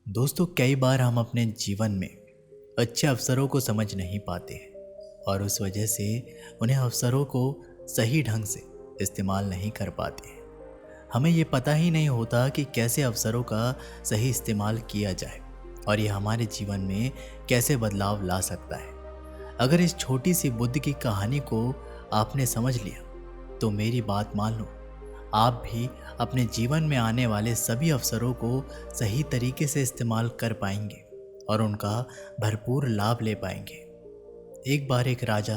दोस्तों, कई बार हम अपने जीवन में अच्छे अवसरों को समझ नहीं पाते हैं और उस वजह से उन्हें अवसरों को सही ढंग से इस्तेमाल नहीं कर पाते हैं। हमें ये पता ही नहीं होता कि कैसे अवसरों का सही इस्तेमाल किया जाए और ये हमारे जीवन में कैसे बदलाव ला सकता है। अगर इस छोटी सी बुद्ध की कहानी को आपने समझ लिया तो मेरी बात मान लो, आप भी अपने जीवन में आने वाले सभी अवसरों को सही तरीके से इस्तेमाल कर पाएंगे और उनका भरपूर लाभ ले पाएंगे। एक बार एक राजा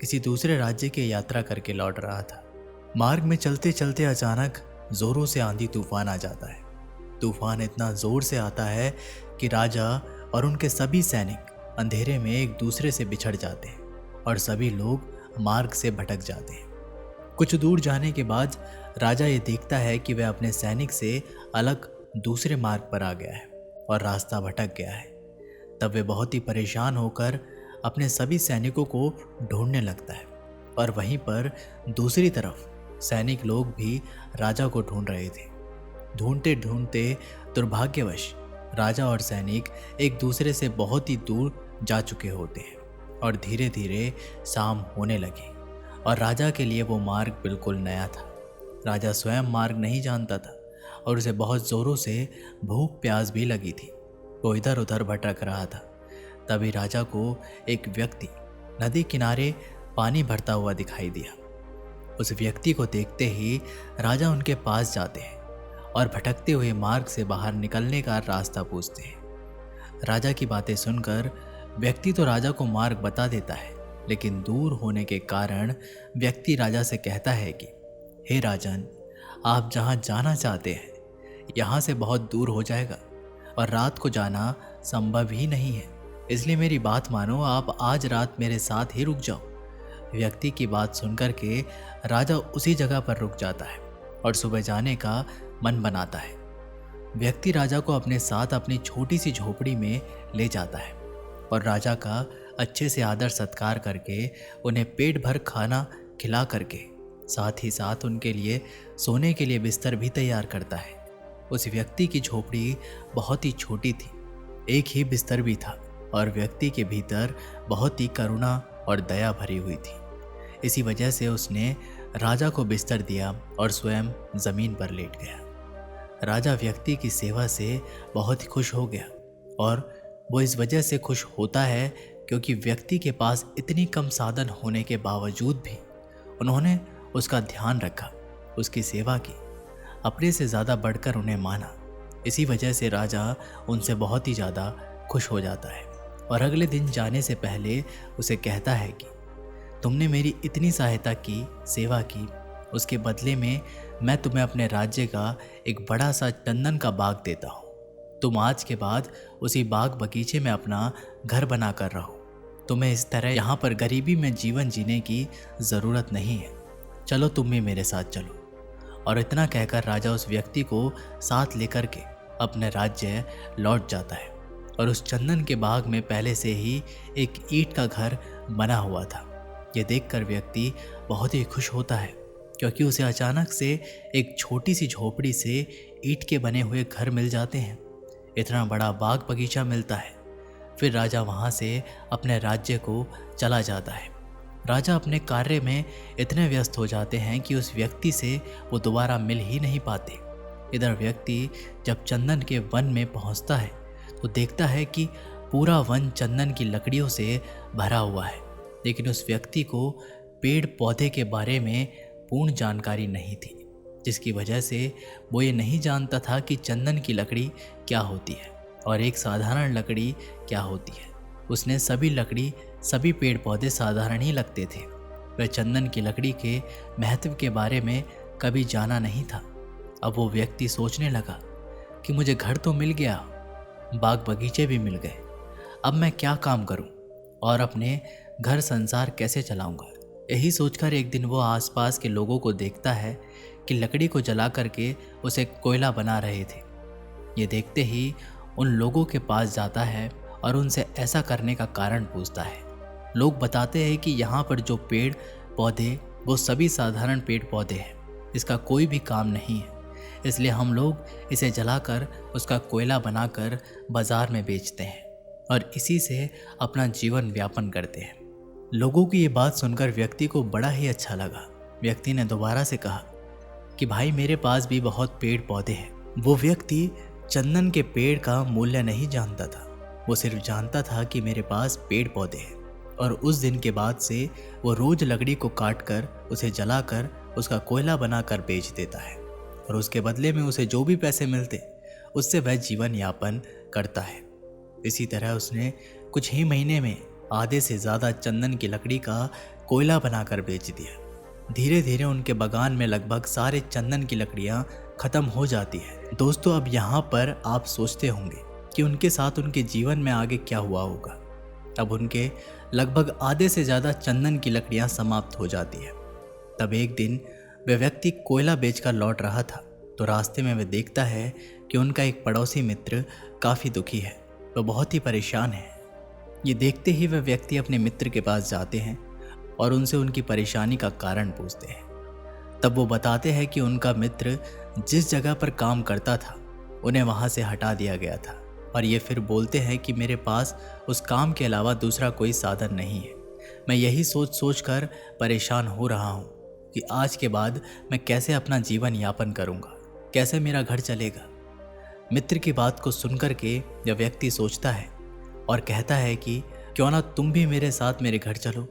किसी दूसरे राज्य की यात्रा करके लौट रहा था। मार्ग में चलते चलते अचानक जोरों से आंधी तूफान आ जाता है। तूफान इतना जोर से आता है कि राजा और उनके सभी सैनिक अंधेरे में एक दूसरे से बिछड़ जाते हैं और सभी लोग मार्ग से भटक जाते हैं। कुछ दूर जाने के बाद राजा ये देखता है कि वह अपने सैनिक से अलग दूसरे मार्ग पर आ गया है और रास्ता भटक गया है। तब वे बहुत ही परेशान होकर अपने सभी सैनिकों को ढूंढने लगता है और वहीं पर दूसरी तरफ सैनिक लोग भी राजा को ढूंढ रहे थे। ढूंढते ढूंढते दुर्भाग्यवश राजा और सैनिक एक दूसरे से बहुत ही दूर जा चुके होते हैं और धीरे धीरे शाम होने लगी और राजा के लिए वो मार्ग बिल्कुल नया था। राजा स्वयं मार्ग नहीं जानता था और उसे बहुत ज़ोरों से भूख प्यास भी लगी थी। वो इधर उधर भटक रहा था। तभी राजा को एक व्यक्ति नदी किनारे पानी भरता हुआ दिखाई दिया। उस व्यक्ति को देखते ही राजा उनके पास जाते हैं और भटकते हुए मार्ग से बाहर निकलने का रास्ता पूछते हैं। राजा की बातें सुनकर व्यक्ति तो राजा को मार्ग बता देता है, लेकिन दूर होने के कारण व्यक्ति राजा से कहता है कि हे राजन, आप जहाँ जाना चाहते हैं यहाँ से बहुत दूर हो जाएगा और रात को जाना संभव ही नहीं है, इसलिए मेरी बात मानो, आप आज रात मेरे साथ ही रुक जाओ। व्यक्ति की बात सुनकर के राजा उसी जगह पर रुक जाता है और सुबह जाने का मन बनाता है। व्यक्ति राजा को अपने साथ अपनी छोटी सी झोपड़ी में ले जाता है और राजा का अच्छे से आदर सत्कार करके उन्हें पेट भर खाना खिला करके साथ ही साथ उनके लिए सोने के लिए बिस्तर भी तैयार करता है। उस व्यक्ति की झोपड़ी बहुत ही छोटी थी, एक ही बिस्तर भी था और व्यक्ति के भीतर बहुत ही करुणा और दया भरी हुई थी। इसी वजह से उसने राजा को बिस्तर दिया और स्वयं जमीन पर लेट गया। राजा व्यक्ति की सेवा से बहुत ही खुश हो गया और वो इस वजह से खुश होता है क्योंकि व्यक्ति के पास इतनी कम साधन होने के बावजूद भी उन्होंने उसका ध्यान रखा, उसकी सेवा की, अपने से ज़्यादा बढ़कर उन्हें माना। इसी वजह से राजा उनसे बहुत ही ज़्यादा खुश हो जाता है और अगले दिन जाने से पहले उसे कहता है कि तुमने मेरी इतनी सहायता की, सेवा की, उसके बदले में मैं तुम्हें अपने राज्य का एक बड़ा सा चंदन का बाग देता हूँ। तुम आज के बाद उसी बाग बगीचे में अपना घर बना कर रहो। तुम्हें इस तरह यहाँ पर गरीबी में जीवन जीने की ज़रूरत नहीं है। चलो, तुम भी मेरे साथ चलो। और इतना कहकर राजा उस व्यक्ति को साथ लेकर के अपने राज्य लौट जाता है और उस चंदन के बाग में पहले से ही एक ईंट का घर बना हुआ था। ये देखकर व्यक्ति बहुत ही खुश होता है क्योंकि उसे अचानक से एक छोटी सी झोपड़ी से ईंट के बने हुए घर मिल जाते हैं। इतना बड़ा बाग बगीचा मिलता है। फिर राजा वहाँ से अपने राज्य को चला जाता है। राजा अपने कार्य में इतने व्यस्त हो जाते हैं कि उस व्यक्ति से वो दोबारा मिल ही नहीं पाते। इधर व्यक्ति जब चंदन के वन में पहुँचता है तो देखता है कि पूरा वन चंदन की लकड़ियों से भरा हुआ है, लेकिन उस व्यक्ति को पेड़ पौधे के बारे में पूर्ण जानकारी नहीं थी, जिसकी वजह से वो ये नहीं जानता था कि चंदन की लकड़ी क्या होती है और एक साधारण लकड़ी क्या होती है। उसने सभी पेड़ पौधे साधारण ही लगते थे। वह चंदन की लकड़ी के महत्व के बारे में कभी जाना नहीं था। अब वो व्यक्ति सोचने लगा कि मुझे घर तो मिल गया, बाग बगीचे भी मिल गए, अब मैं क्या काम करूं और अपने घर संसार कैसे चलाऊंगा। यही सोचकर एक दिन वो आसपास के लोगों को देखता है कि लकड़ी को जला करके उसे कोयला बना रहे थे। ये देखते ही उन लोगों के पास जाता है और उनसे ऐसा करने का कारण पूछता है। लोग बताते हैं कि यहाँ पर जो पेड़ पौधे वो सभी साधारण पेड़ पौधे हैं, इसका कोई भी काम नहीं है। इसलिए हम लोग इसे जलाकर उसका कोयला बनाकर बाजार में बेचते हैं और इसी से अपना जीवन व्यापन करते हैं। लोगों की ये बात सुनकर व्यक्ति को बड़ा ही अच्छा लगा। व्यक्ति ने दोबारा से कहा कि भाई मेरे पास भी बहुत पेड़ पौधे हैं। वो व्यक्ति चंदन के पेड़ का मूल्य नहीं जानता था, वो सिर्फ जानता था कि मेरे पास पेड़ पौधे हैं। और उस दिन के बाद से वो रोज लकड़ी को काटकर उसे जलाकर उसका कोयला बनाकर बेच देता है और उसके बदले में उसे जो भी पैसे मिलते उससे वह जीवन यापन करता है। इसी तरह उसने कुछ ही महीने में आधे से ज़्यादा चंदन की लकड़ी का कोयला बनाकर बेच दिया। धीरे धीरे उनके बागान में लगभग सारे चंदन की लकड़ियाँ ख़त्म हो जाती है। दोस्तों, अब यहाँ पर आप सोचते होंगे कि उनके साथ उनके जीवन में आगे क्या हुआ होगा। अब उनके लगभग आधे से ज़्यादा चंदन की लकड़ियाँ समाप्त हो जाती है। तब एक दिन वह व्यक्ति कोयला बेचकर लौट रहा था तो रास्ते में वह देखता है कि उनका एक पड़ोसी मित्र काफ़ी दुखी है, वह बहुत ही परेशान है। ये देखते ही वह व्यक्ति अपने मित्र के पास जाते हैं और उनसे उनकी परेशानी का कारण पूछते हैं। तब वो बताते हैं कि उनका मित्र जिस जगह पर काम करता था उन्हें वहाँ से हटा दिया गया था और ये फिर बोलते हैं कि मेरे पास उस काम के अलावा दूसरा कोई साधन नहीं है। मैं यही सोच कर परेशान हो रहा हूँ कि आज के बाद मैं कैसे अपना जीवन यापन करूँगा, कैसे मेरा घर चलेगा। मित्र की बात को सुनकर के यह व्यक्ति सोचता है और कहता है कि क्यों ना तुम भी मेरे साथ मेरे घर चलो।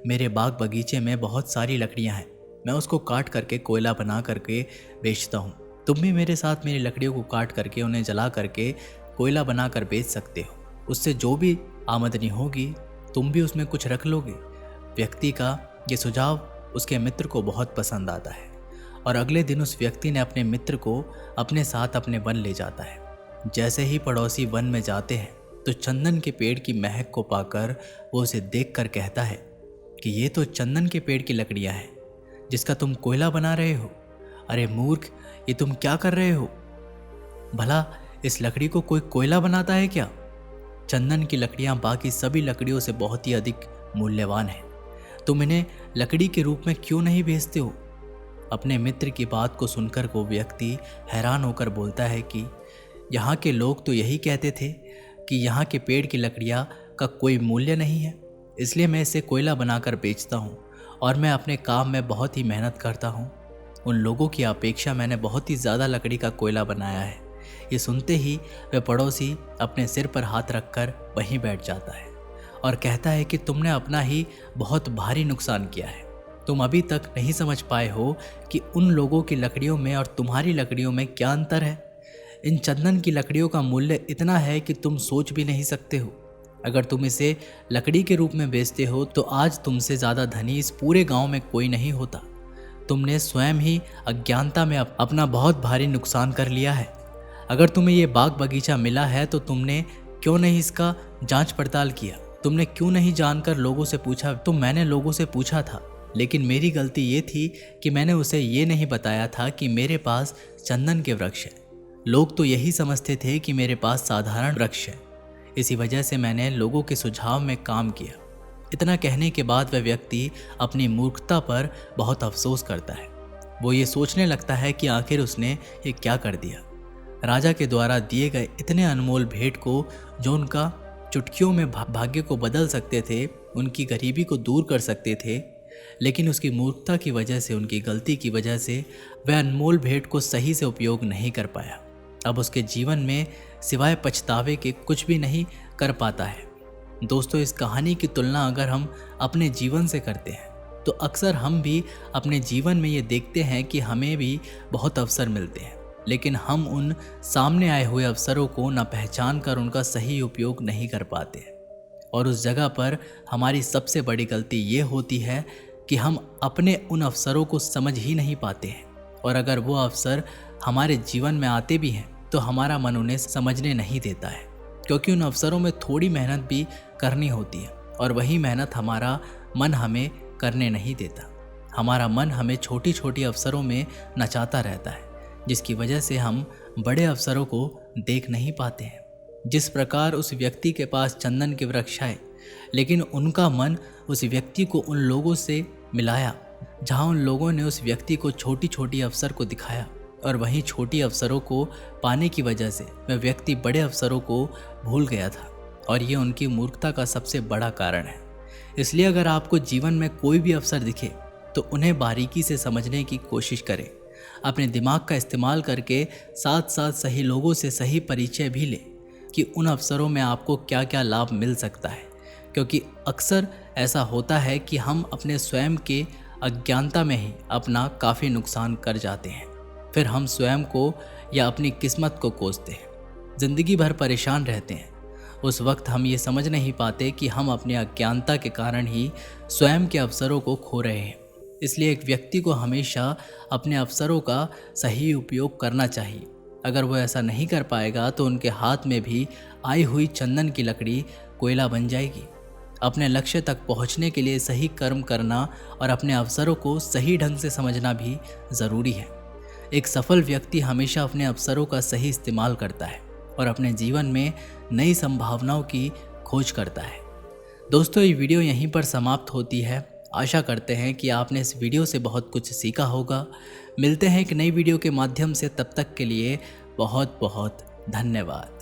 मेरे बाग बगीचे में बहुत सारी लकड़ियाँ हैं, मैं उसको काट करके कोयला बना करके बेचता हूँ। तुम भी मेरे साथ मेरी लकड़ियों को काट करके उन्हें जला करके कोयला बना कर बेच सकते हो। उससे जो भी आमदनी होगी तुम भी उसमें कुछ रख लोगे। व्यक्ति का ये सुझाव उसके मित्र को बहुत पसंद आता है और अगले दिन उस व्यक्ति ने अपने मित्र को अपने साथ अपने वन ले जाता है। जैसे ही पड़ोसी वन में जाते हैं तो चंदन के पेड़ की महक को पाकर वो उसे देखकर कहता है कि ये तो चंदन के पेड़ की लकड़ियाँ हैं जिसका तुम कोयला बना रहे हो। अरे मूर्ख, ये तुम क्या कर रहे हो? भला इस लकड़ी को कोई कोयला बनाता है क्या? चंदन की लकड़ियाँ बाकी सभी लकड़ियों से बहुत ही अधिक मूल्यवान हैं। तुम इन्हें लकड़ी के रूप में क्यों नहीं बेचते हो? अपने मित्र की बात को सुनकर वो व्यक्ति हैरान होकर बोलता है कि यहाँ के लोग तो यही कहते थे कि यहाँ के पेड़ की लकड़ियाँ का कोई मूल्य नहीं है, इसलिए मैं इसे कोयला बनाकर बेचता हूँ और मैं अपने काम में बहुत ही मेहनत करता हूँ। उन लोगों की अपेक्षा मैंने बहुत ही ज़्यादा लकड़ी का कोयला बनाया है। ये सुनते ही वह पड़ोसी अपने सिर पर हाथ रखकर वहीं बैठ जाता है और कहता है कि तुमने अपना ही बहुत भारी नुकसान किया है। तुम अभी तक नहीं समझ पाए हो कि उन लोगों की लकड़ियों में और तुम्हारी लकड़ियों में क्या अंतर है। इन चंदन की लकड़ियों का मूल्य इतना है कि तुम सोच भी नहीं सकते हो। अगर तुम इसे लकड़ी के रूप में बेचते हो तो आज तुमसे ज़्यादा धनी इस पूरे गांव में कोई नहीं होता। तुमने स्वयं ही अज्ञानता में अपना बहुत भारी नुकसान कर लिया है। अगर तुम्हें ये बाग बगीचा मिला है तो तुमने क्यों नहीं इसका जांच पड़ताल किया? तुमने क्यों नहीं जानकर लोगों से पूछा? तो मैंने लोगों से पूछा था, लेकिन मेरी गलती ये थी कि मैंने उसे ये नहीं बताया था कि मेरे पास चंदन के वृक्ष है। लोग तो यही समझते थे कि मेरे पास साधारण वृक्ष है। इसी वजह से मैंने लोगों के सुझाव में काम किया। इतना कहने के बाद वह व्यक्ति अपनी मूर्खता पर बहुत अफसोस करता है। वो ये सोचने लगता है कि आखिर उसने ये क्या कर दिया। राजा के द्वारा दिए गए इतने अनमोल भेंट को, जो उनका चुटकियों में भाग्य को बदल सकते थे, उनकी गरीबी को दूर कर सकते थे, लेकिन उसकी मूर्खता की वजह से, उनकी गलती की वजह से वह अनमोल भेंट को सही से उपयोग नहीं कर पाया। अब उसके जीवन में सिवाय पछतावे के कुछ भी नहीं कर पाता है। दोस्तों, इस कहानी की तुलना अगर हम अपने जीवन से करते हैं तो अक्सर हम भी अपने जीवन में ये देखते हैं कि हमें भी बहुत अवसर मिलते हैं, लेकिन हम उन सामने आए हुए अवसरों को न पहचान कर उनका सही उपयोग नहीं कर पाते हैं। और उस जगह पर हमारी सबसे बड़ी गलती ये होती है कि हम अपने उन अवसरों को समझ ही नहीं पाते हैं, और अगर वो अवसर हमारे जीवन में आते भी हैं तो हमारा मन उन्हें समझने नहीं देता है, क्योंकि उन अवसरों में थोड़ी मेहनत भी करनी होती है और वही मेहनत हमारा मन हमें करने नहीं देता। हमारा मन हमें छोटी छोटी अवसरों में नचाता रहता है, जिसकी वजह से हम बड़े अवसरों को देख नहीं पाते हैं। जिस प्रकार उस व्यक्ति के पास चंदन के वृक्ष आए, लेकिन उनका मन उस व्यक्ति को उन लोगों से मिलाया जहां उन लोगों ने उस व्यक्ति को छोटी छोटी अवसर को दिखाया और वहीं छोटी अवसरों को पाने की वजह से वह व्यक्ति बड़े अवसरों को भूल गया था और ये उनकी मूर्खता का सबसे बड़ा कारण है। इसलिए अगर आपको जीवन में कोई भी अवसर दिखे तो उन्हें बारीकी से समझने की कोशिश करें। अपने दिमाग का इस्तेमाल करके साथ साथ सही लोगों से सही परिचय भी लें कि उन अवसरों में आपको क्या क्या लाभ मिल सकता है, क्योंकि अक्सर ऐसा होता है कि हम अपने स्वयं के अज्ञानता में ही अपना काफ़ी नुकसान कर जाते हैं। फिर हम स्वयं को या अपनी किस्मत को कोसते हैं, ज़िंदगी भर परेशान रहते हैं। उस वक्त हम ये समझ नहीं पाते कि हम अपने अज्ञानता के कारण ही स्वयं के अवसरों को खो रहे हैं। इसलिए एक व्यक्ति को हमेशा अपने अवसरों का सही उपयोग करना चाहिए। अगर वो ऐसा नहीं कर पाएगा तो उनके हाथ में भी आई हुई चंदन की लकड़ी कोयला बन जाएगी। अपने लक्ष्य तक पहुंचने के लिए सही कर्म करना और अपने अवसरों को सही ढंग से समझना भी ज़रूरी है। एक सफल व्यक्ति हमेशा अपने अवसरों का सही इस्तेमाल करता है और अपने जीवन में नई संभावनाओं की खोज करता है। दोस्तों, ये वीडियो यहीं पर समाप्त होती है। आशा करते हैं कि आपने इस वीडियो से बहुत कुछ सीखा होगा। मिलते हैं एक नई वीडियो के माध्यम से, तब तक के लिए बहुत बहुत धन्यवाद।